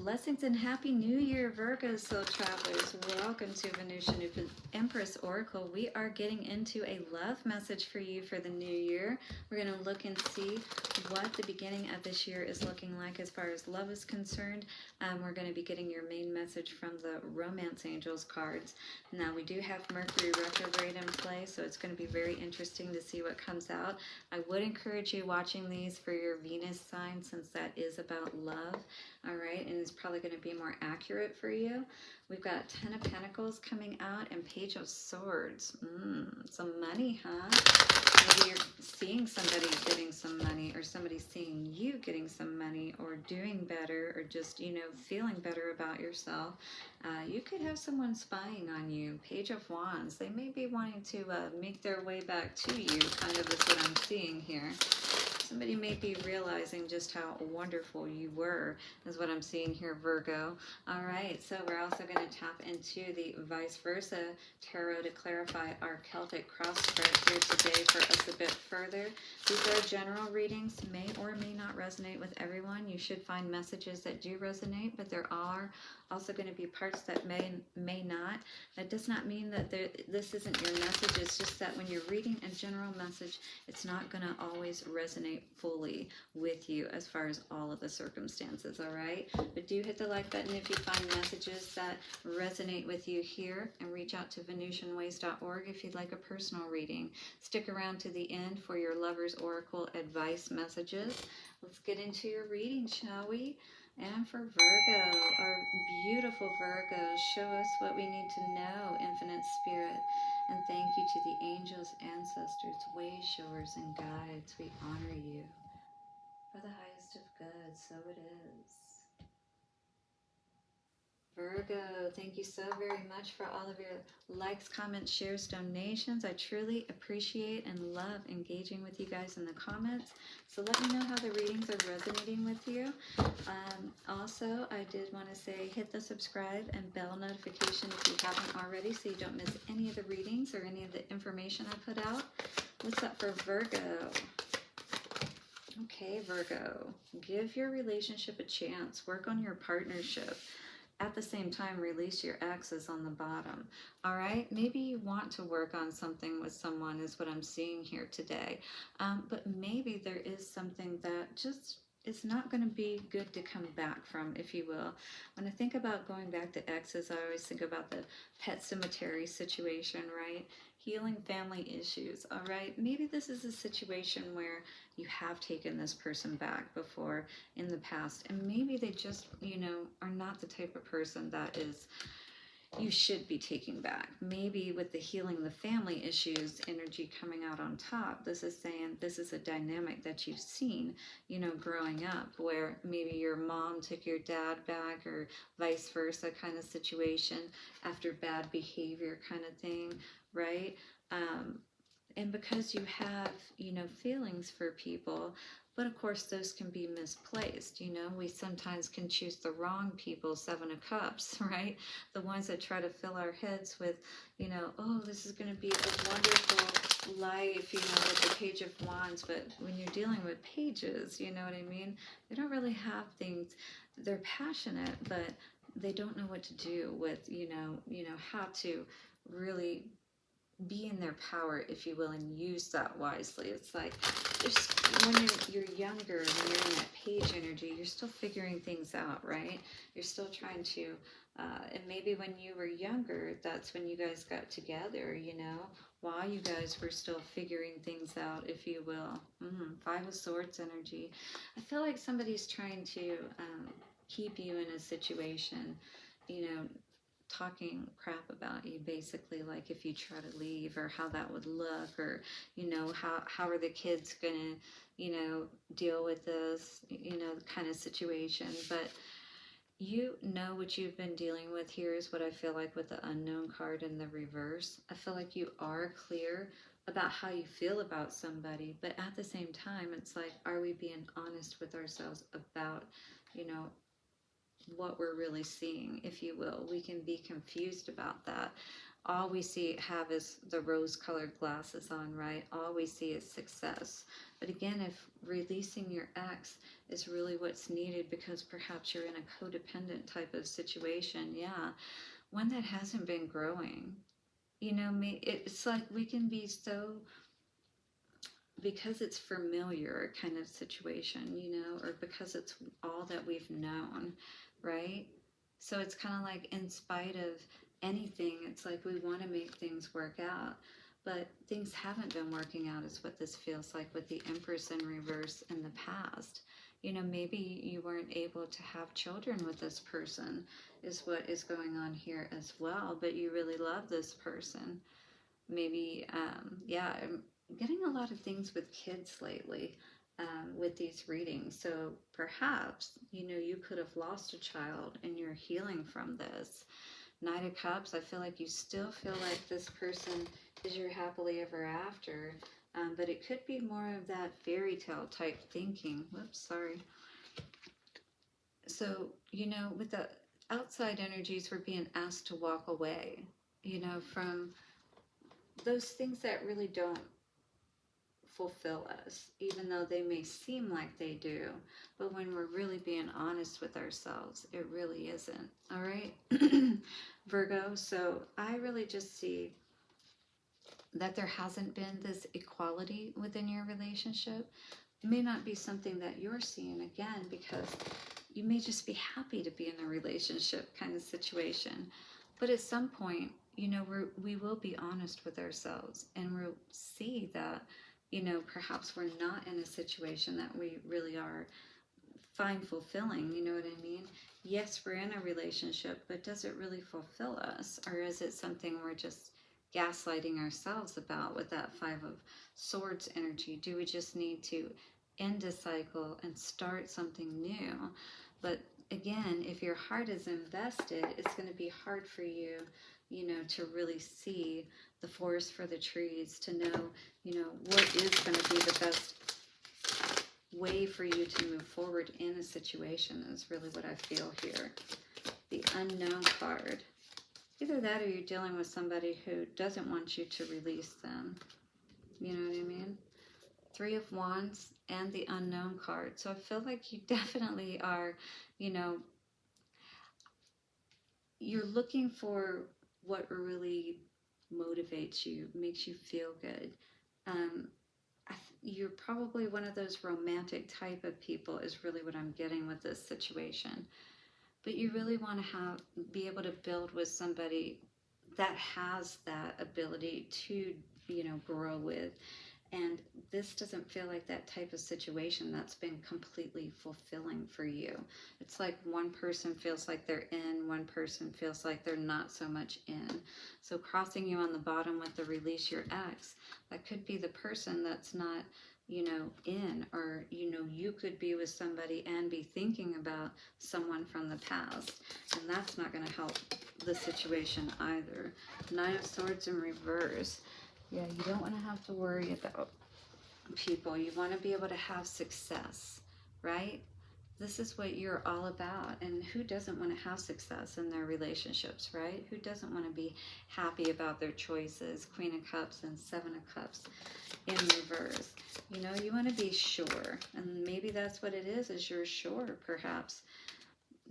Blessings and Happy New Year, Virgo soul travelers. Welcome to Venusian Empress Oracle. We are getting into a love message for you for the new year. We're going to look and see what the beginning of this year is looking like as far as love is concerned. We're going to be getting your main message from the Romance Angels cards. Now, we do have Mercury retrograde in play, so it's going to be very interesting to see what comes out. I would encourage you watching these for your Venus sign, since that is about love. All right, and it's probably going to be more accurate for you. We've got Ten of Pentacles coming out and Page of Swords. Some money, huh? Maybe you're seeing somebody getting some money, or somebody seeing you getting some money, or doing better, or just, feeling better about yourself. You could have someone spying on you. Page of Wands. They may be wanting to make their way back to you, kind of is what I'm seeing here. Somebody may be realizing just how wonderful you were, is what I'm seeing here, Virgo. All right, so we're also going to tap into the vice versa tarot to clarify our Celtic cross spread here today for us a bit further. These are general readings, may or may not resonate with everyone. You should find messages that do resonate, but there are also going to be parts that may not. That does not mean that this isn't your message. It's just that when you're reading a general message, it's not going to always resonate fully with you as far as all of the circumstances, all right? But do hit the like button if you find messages that resonate with you here, and reach out to VenusianWays.org if you'd like a personal reading. Stick around to the end for your Lover's Oracle advice messages. Let's get into your reading, shall we? And for Virgo, our beautiful Virgo, show us what we need to know, Infinite Spirit. And thank you to the angels, ancestors, way showers, and guides. We honor you for the highest of good. So it is. Virgo, thank you so very much for all of your likes, comments, shares, donations. I truly appreciate and love engaging with you guys in the comments. So let me know how the readings are resonating with you. Also, I did want to say hit the subscribe and bell notification if you haven't already, so you don't miss any of the readings or any of the information I put out. What's up for Virgo? Okay, Virgo, give your relationship a chance. Work on your partnership. At the same time, release your exes on the bottom. All right, maybe you want to work on something with someone, is what I'm seeing here today. But maybe there is something that just is not going to be good to come back from, if you will. When I think about going back to exes, I always think about the pet cemetery situation, right? Healing family issues, all right? Maybe this is a situation where you have taken this person back before in the past, and maybe they just, are not the type of person that is you should be taking back. Maybe with the healing the family issues energy coming out on top, this is saying this is a dynamic that you've seen, growing up, where maybe your mom took your dad back, or vice versa kind of situation after bad behavior kind of thing, right? And because you have, feelings for people, but of course those can be misplaced. We sometimes can choose the wrong people, Seven of Cups, right? The ones that try to fill our heads with, oh, this is going to be a wonderful life, with the Page of Wands. But when you're dealing with pages, you know what I mean? They don't really have things. They're passionate, but they don't know what to do with, how to really be in their power, if you will, and use that wisely. It's like when you're younger, when you're in that page energy, you're still figuring things out, right? You're still trying to, and maybe when you were younger, that's when you guys got together, while you guys were still figuring things out, if you will. Five of Swords energy. I feel like somebody's trying to keep you in a situation, talking crap about you, basically, like if you try to leave, or how that would look, or how are the kids gonna deal with this kind of situation. But what you've been dealing with here is what I feel like with the Unknown card in the reverse. I feel like you are clear about how you feel about somebody, but at the same time, it's like, are we being honest with ourselves about what we're really seeing, if you will. We can be confused about that. All we have is the rose-colored glasses on, right? All we see is success. But again, if releasing your ex is really what's needed because perhaps you're in a codependent type of situation, yeah, one that hasn't been growing. You know, it's like we can be so, because it's familiar kind of situation, you know, or because it's all that we've known, right? So it's kind of like, in spite of anything, it's like we want to make things work out, but things haven't been working out, is what this feels like with the Empress in reverse in the past. You know, maybe you weren't able to have children with this person, is what is going on here as well, but you really love this person. Maybe, yeah, I'm getting a lot of things with kids lately, with these readings. So perhaps, you know, you could have lost a child and you're healing from this. Knight of Cups, I feel like you still feel like this person is your happily ever after, but it could be more of that fairy tale type thinking. Whoops, sorry. So, you know, with the outside energies, we're being asked to walk away, you know, from those things that really don't fulfill us, even though they may seem like they do. But when we're really being honest with ourselves, it really isn't. All right, Virgo. So I really just see that there hasn't been this equality within your relationship. It may not be something that you're seeing, again, because you may just be happy to be in a relationship kind of situation. But at some point, you know, we will be honest with ourselves, and we'll see that, you know, perhaps we're not in a situation that we really are find fulfilling. You know what I mean? Yes, we're in a relationship, but does it really fulfill us? Or is it something we're just gaslighting ourselves about with that Five of Swords energy? Do we just need to end a cycle and start something new? But again, if your heart is invested, it's going to be hard for you, you know, to really see the forest for the trees, to know, you know, what is going to be the best way for you to move forward in a situation, is really what I feel here. The Unknown card. Either that, or you're dealing with somebody who doesn't want you to release them. You know what I mean? Three of Wands and the Unknown card. So I feel like you definitely are, you know, you're looking for what really motivates you, makes you feel good. You're probably one of those romantic type of people, is really what I'm getting with this situation. But you really want to be able to build with somebody that has that ability to, you know, grow with. And this doesn't feel like that type of situation that's been completely fulfilling for you. It's like one person feels like they're in, one person feels like they're not so much in. So crossing you on the bottom with the release your ex, that could be the person that's not, you know, in, or, you know, you could be with somebody and be thinking about someone from the past. And that's not going to help the situation either. Nine of Swords in reverse. Yeah, you don't want to have to worry about people. You want to be able to have success, right? This is what you're all about. And who doesn't want to have success in their relationships, right? Who doesn't want to be happy about their choices? Queen of Cups and Seven of Cups in reverse. You know, you want to be sure. And maybe that's what it is you're sure, perhaps,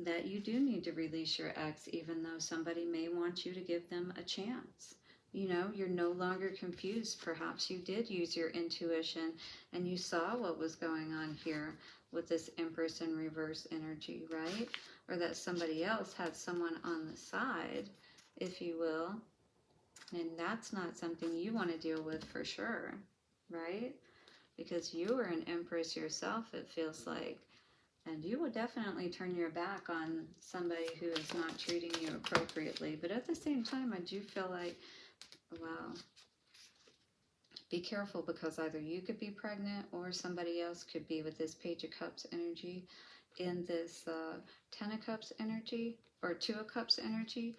that you do need to release your ex, even though somebody may want you to give them a chance. You know, you're no longer confused. Perhaps you did use your intuition and you saw what was going on here with this Empress in reverse energy, right? Or that somebody else had someone on the side, if you will. And that's not something you want to deal with for sure, right? Because you are an Empress yourself, it feels like. And you will definitely turn your back on somebody who is not treating you appropriately. But at the same time, I do feel like, wow, be careful, because either you could be pregnant or somebody else could be with this Page of Cups energy in this Ten of Cups energy, or Two of Cups energy.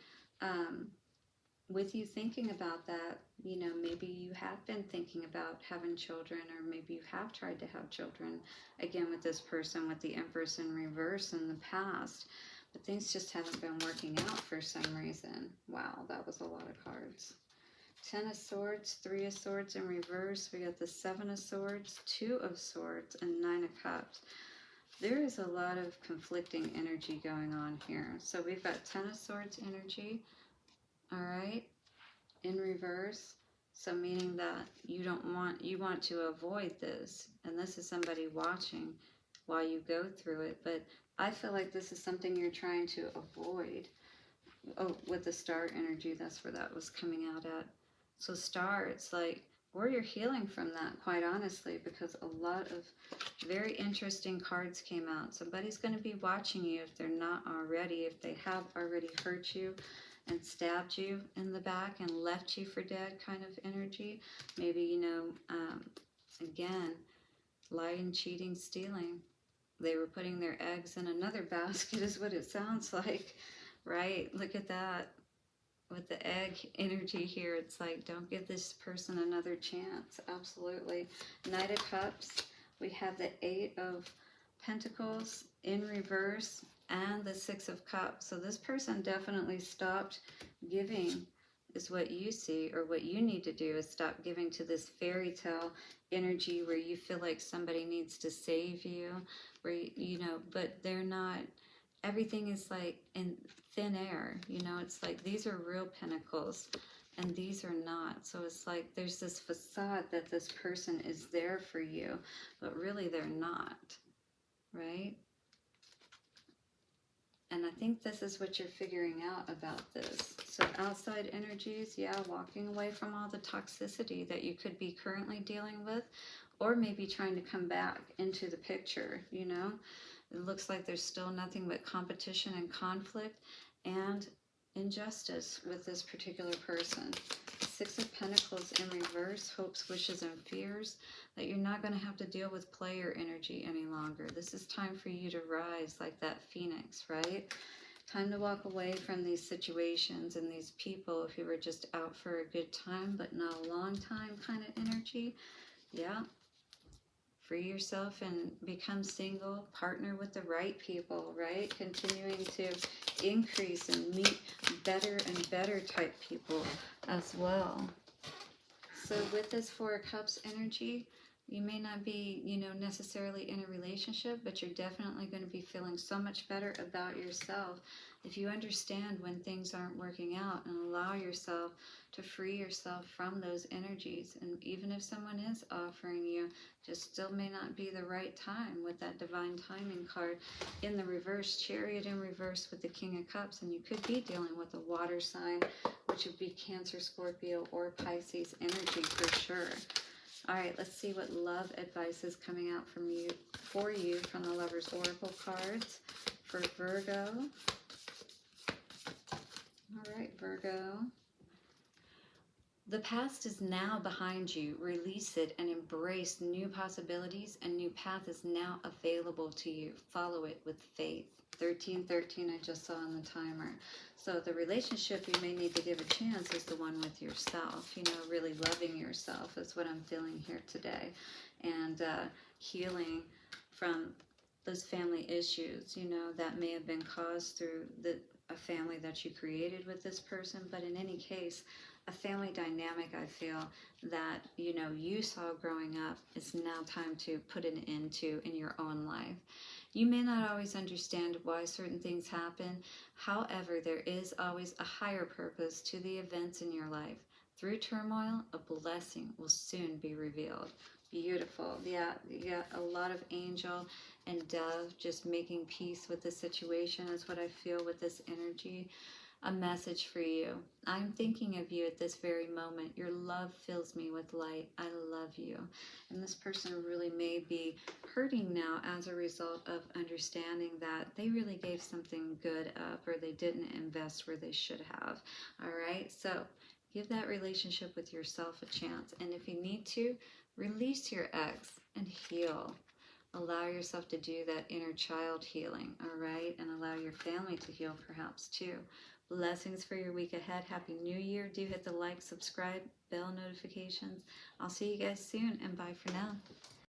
With you thinking about that, you know, maybe you have been thinking about having children, or maybe you have tried to have children, again, with this person with the Empress in reverse in the past. But things just haven't been working out for some reason. Wow, that was a lot of cards. 10 of Swords, 3 of Swords in reverse. We got the 7 of Swords, 2 of Swords, and 9 of Cups. There is a lot of conflicting energy going on here. So we've got 10 of Swords energy, all right, in reverse. So meaning that you want to avoid this. And this is somebody watching while you go through it. But I feel like this is something you're trying to avoid. Oh, with the Star energy, that's where that was coming out at. So Star, it's like, or you're healing from that, quite honestly, because a lot of very interesting cards came out. Somebody's going to be watching you if they're not already, if they have already hurt you and stabbed you in the back and left you for dead kind of energy. Maybe, you know, again, lying, cheating, stealing. They were putting their eggs in another basket is what it sounds like, right? Look at that. With the egg energy here, it's like, don't give this person another chance. Absolutely. Knight of Cups. We have the 8 of Pentacles in reverse and the 6 of Cups. So this person definitely stopped giving, is what you see, or what you need to do is stop giving to this fairy tale energy where you feel like somebody needs to save you, where you know, but they're not. Everything is like in thin air, you know. It's like these are real pentacles and these are not. So it's like there's this facade that this person is there for you, but really they're not, right? And I think this is what you're figuring out about this. So outside energies, yeah, walking away from all the toxicity that you could be currently dealing with, or maybe trying to come back into the picture, you know. It looks like there's still nothing but competition and conflict and injustice with this particular person. 6 of Pentacles in reverse, hopes, wishes, and fears, that you're not going to have to deal with player energy any longer. This is time for you to rise like that phoenix, right? Time to walk away from these situations and these people who are just out for a good time but not a long time kind of energy. Yeah. Free yourself and become single, partner with the right people, right? Continuing to increase and meet better and better type people as well. So with this 4 of Cups energy, you may not be, you know, necessarily in a relationship, but you're definitely going to be feeling so much better about yourself if you understand when things aren't working out and allow yourself to free yourself from those energies. And even if someone is offering you, just still may not be the right time with that divine timing card in the reverse, Chariot in reverse with the King of Cups. And you could be dealing with a water sign, which would be Cancer, Scorpio, or Pisces energy for sure. All right, let's see what love advice is coming out from you, for you, from the Lover's Oracle cards for Virgo. All right, Virgo. The past is now behind you. Release it and embrace new possibilities. A new path is now available to you. Follow it with faith. 1313 I just saw on the timer. So the relationship you may need to give a chance is the one with yourself. You know, really loving yourself is what I'm feeling here today. And healing from those family issues, you know, that may have been caused through a family that you created with this person. But in any case, a family dynamic I feel that, you know, you saw growing up, it's now time to put an end to in your own life. You may not always understand why certain things happen. However, there is always a higher purpose to the events in your life. Through turmoil, a blessing will soon be revealed. Beautiful. Yeah, you got a lot of angel and dove just making peace with the situation is what I feel with this energy. A message for you. I'm thinking of you at this very moment. Your love fills me with light. I love you. And this person really may be hurting now as a result of understanding that they really gave something good up, or they didn't invest where they should have. All right, so give that relationship with yourself a chance. And if you need to, release your ex and heal. Allow yourself to do that inner child healing, all right? And allow your family to heal perhaps too. Blessings for your week ahead. Happy New Year. Do hit the like, subscribe, bell notifications. I'll see you guys soon, and bye for now.